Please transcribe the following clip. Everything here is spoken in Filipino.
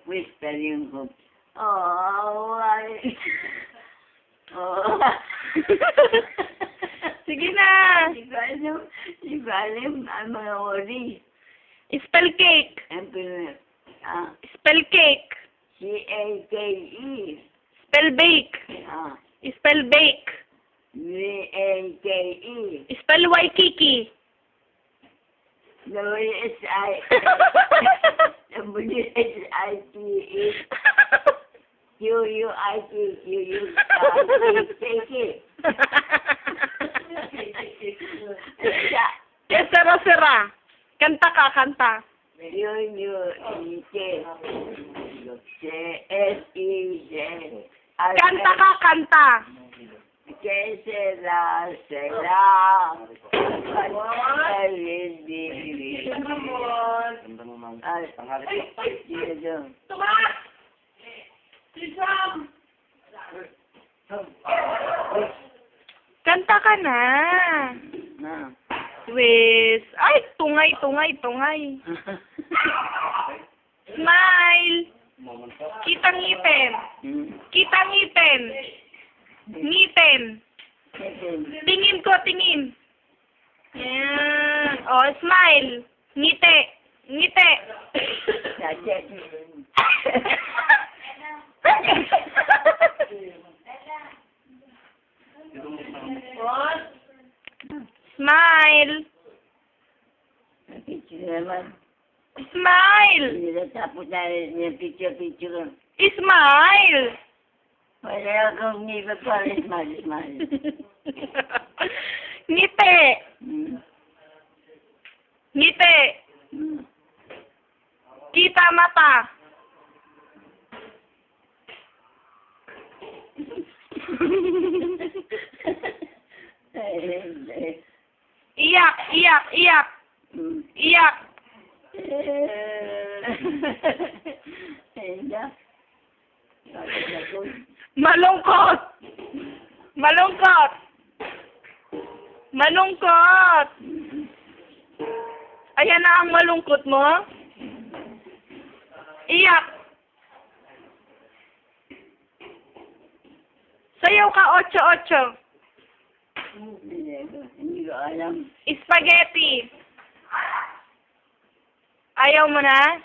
whisper yung hoop. Oh, ay. Oh. Sige na. Di ba alam ang mga ori? Spell cake. Spell cake. C-A-K-E. Spell bake. Spell bake. V-A-K-E. Spell Waikiki. W-S-I. W-S-I-T-E. Q-U-I-T-Q-U-I-T. Sera. Kanta ka, kanta. Q-U-E-T. C-S-E-Z. Kanta ka, kanta. Que será? Kanta ka na. Wes. Ay, tungay. Smile. Kita ngipin. Ngipin. Tingin ko, tingin. Yan. Oh, smile. Ngiti. Smile. Smile. Smile. Wala akong ngipin pa. Smile. Ngiti. Kita mata. Iyak. Malungkot. Ayan na ang malungkot mo. Iyak. Sayaw ka, 8-8. Hindi ko alam. Spaghetti. Ayaw mo na?